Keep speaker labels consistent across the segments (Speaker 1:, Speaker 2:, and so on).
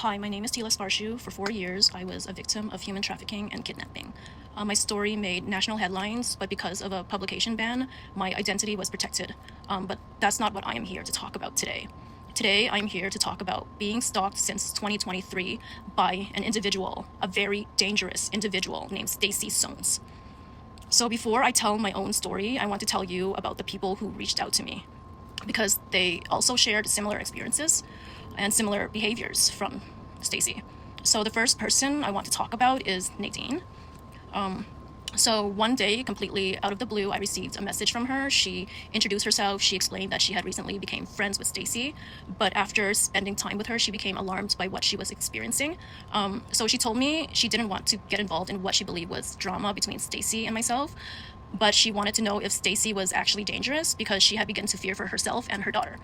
Speaker 1: Hi, my name is Tila Sparshu. For 4 years, I was a victim of human trafficking and kidnapping. My story made national headlines, but because of a publication ban, my identity was protected. But that's not what I am here to talk about today. Today, I'm here to talk about being stalked since 2023 by an individual, a very dangerous individual named Stacy Sones. So before I tell my own story, I want to tell you about the people who reached out to me, because they also shared similar experiences and similar behaviors from Stacy. So the first person I want to talk about is Nadine. So one day, completely out of the blue, I received a message from her. She introduced herself. She explained that she had recently became friends with Stacy, but after spending time with her, she became alarmed by what she was experiencing. So she told me she didn't want to get involved in what she believed was drama between Stacy and myself, but she wanted to know if Stacy was actually dangerous because she had begun to fear for herself and her daughter.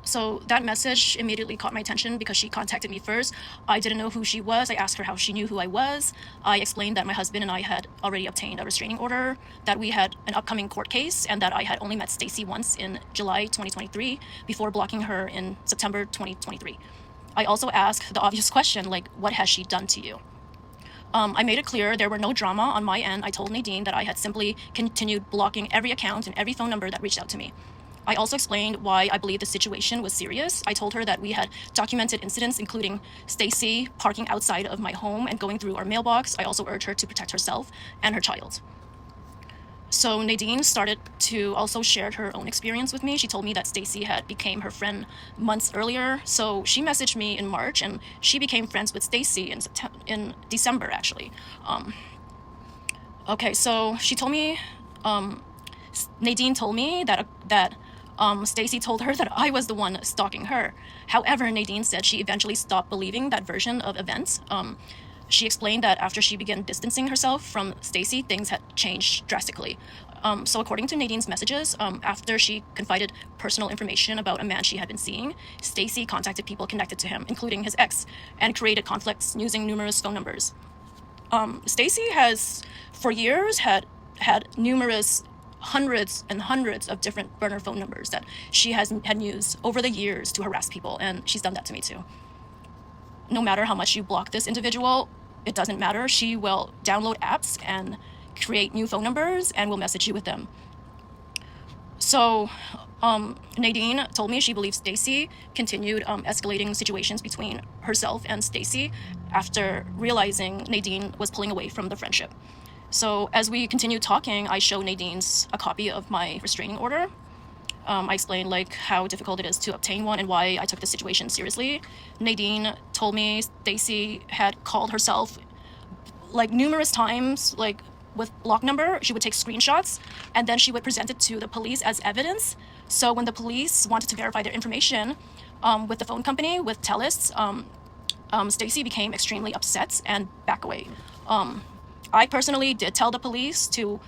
Speaker 1: So that message immediately caught my attention because she contacted me first. I didn't know who she was. I asked her how she knew who I was. I explained that my husband and I had already obtained a restraining order, that we had an upcoming court case, and that I had only met Stacy once in July 2023 before blocking her in September 2023. I also asked the obvious question, like, what has she done to you? I made it clear there were no drama on my end. I told Nadine that I had simply continued blocking every account and every phone number that reached out to me. I also explained why I believed the situation was serious. I told her that we had documented incidents, including Stacy parking outside of my home and going through our mailbox. I also urged her to protect herself and her child. So Nadine started to also share her own experience with me. She told me that Stacy had became her friend months earlier. So she messaged me in March, and she became friends with Stacy in December, actually. Okay, so she told me, Nadine told me that Stacy told her that I was the one stalking her. However, Nadine said she eventually stopped believing that version of events. She explained that after she began distancing herself from Stacy, things had changed drastically. So according to Nadine's messages, after she confided personal information about a man she had been seeing, Stacy contacted people connected to him, including his ex, and created conflicts using numerous phone numbers. Stacy has, for years, had numerous hundreds and hundreds of different burner phone numbers that she had used over the years to harass people, and she's done that to me too. No matter how much you block this individual, it doesn't matter. She will download apps and create new phone numbers and will message you with them. So Nadine told me she believes Stacy continued escalating situations between herself and Stacy after realizing Nadine was pulling away from the friendship. So as we continued talking, I showed Nadine's a copy of my restraining order. I explained like how difficult it is to obtain one and why I took the situation seriously. Nadine told me Stacy had called herself like numerous times, like with block number. She would take screenshots and then she would present it to the police as evidence. So when the police wanted to verify their information with the phone company, with Telus, Stacy became extremely upset and back away. I personally did tell the police to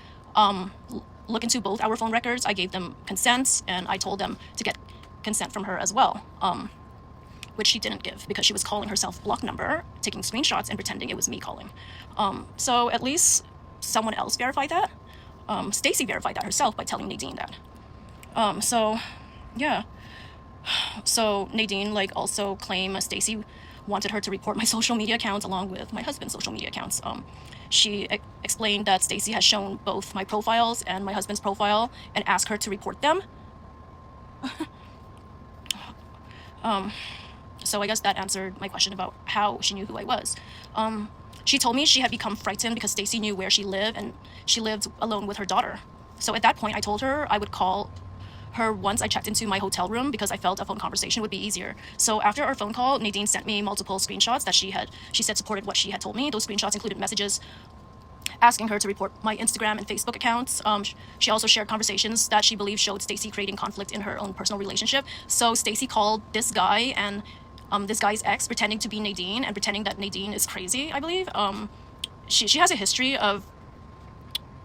Speaker 1: look into both our phone records. I gave them consent, and I told them to get consent from her as well, which she didn't give because she was calling herself block number, taking screenshots and pretending it was me calling. So at least someone else verified that. Stacy verified that herself by telling Nadine that. So yeah. So Nadine like also claimed Stacy wanted her to report my social media accounts along with my husband's social media accounts. She explained that Stacy has shown both my profiles and my husband's profile and asked her to report them. So I guess that answered my question about how she knew who I was. She told me she had become frightened because Stacy knew where she lived, and she lived alone with her daughter. So at that point, I told her I would call her once I checked into my hotel room because I felt a phone conversation would be easier. So after our phone call, Nadine sent me multiple screenshots that she said supported what she had told me. Those screenshots included messages asking her to report my Instagram and Facebook accounts. She also shared conversations that she believed showed Stacy creating conflict in her own personal relationship. So Stacy called this guy and this guy's ex, pretending to be Nadine and pretending that Nadine is crazy, I believe. She has a history of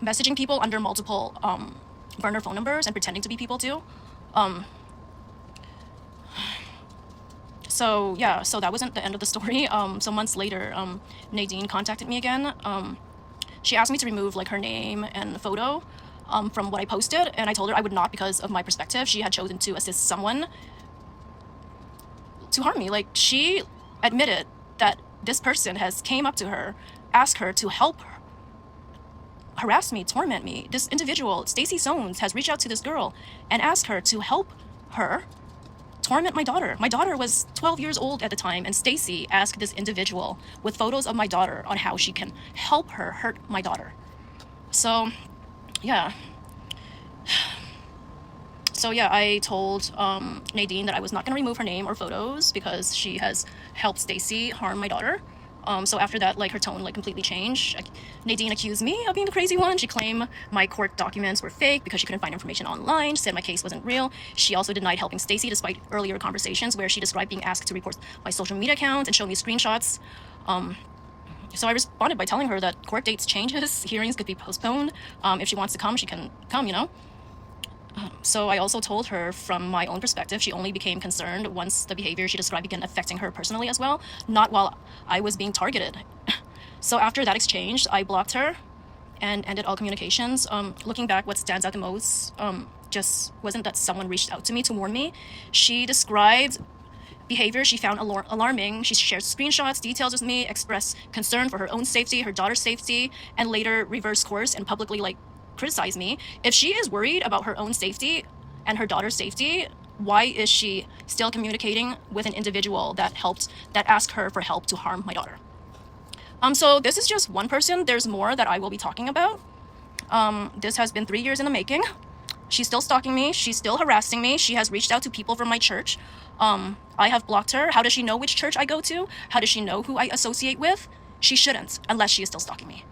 Speaker 1: messaging people under multiple burner phone numbers and pretending to be people too. So yeah, so that wasn't the end of the story. So months later, Nadine contacted me again. She asked me to remove like her name and photo from what I posted, and I told her I would not because of my perspective. She had chosen to assist someone to harm me. Like, she admitted that this person has came up to her, asked her to help her, harass me, torment me. This individual, Stacy Soanes, has reached out to this girl and asked her to help her torment my daughter. My daughter was 12 years old at the time, and Stacy asked this individual with photos of my daughter on how she can help her hurt my daughter. So, yeah. So yeah, I told Nadine that I was not going to remove her name or photos because she has helped Stacy harm my daughter. So after that, like, her tone like completely changed. Nadine accused me of being the crazy one. She claimed my court documents were fake because she couldn't find information online. She said my case wasn't real. She also denied helping Stacy despite earlier conversations where she described being asked to report my social media accounts and show me screenshots. So I responded by telling her that court dates changes, hearings could be postponed. If she wants to come, she can come, you know. So I also told her from my own perspective, she only became concerned once the behavior she described began affecting her personally as well, not while I was being targeted. So after that exchange, I blocked her and ended all communications. Looking back, what stands out the most just wasn't that someone reached out to me to warn me. She described behavior she found alarming. She shared screenshots, details with me, expressed concern for her own safety, her daughter's safety, and later reversed course and publicly criticize me. If she is worried about her own safety and her daughter's safety, why is she still communicating with an individual that asked her for help to harm my daughter? So this is just one person. There's more that I will be talking about. This has been 3 years in the making. She's still stalking me. She's still harassing me. She has reached out to people from my church. I have blocked her. How does she know which church I go to? How does she know who I associate with? She shouldn't, unless she is still stalking me.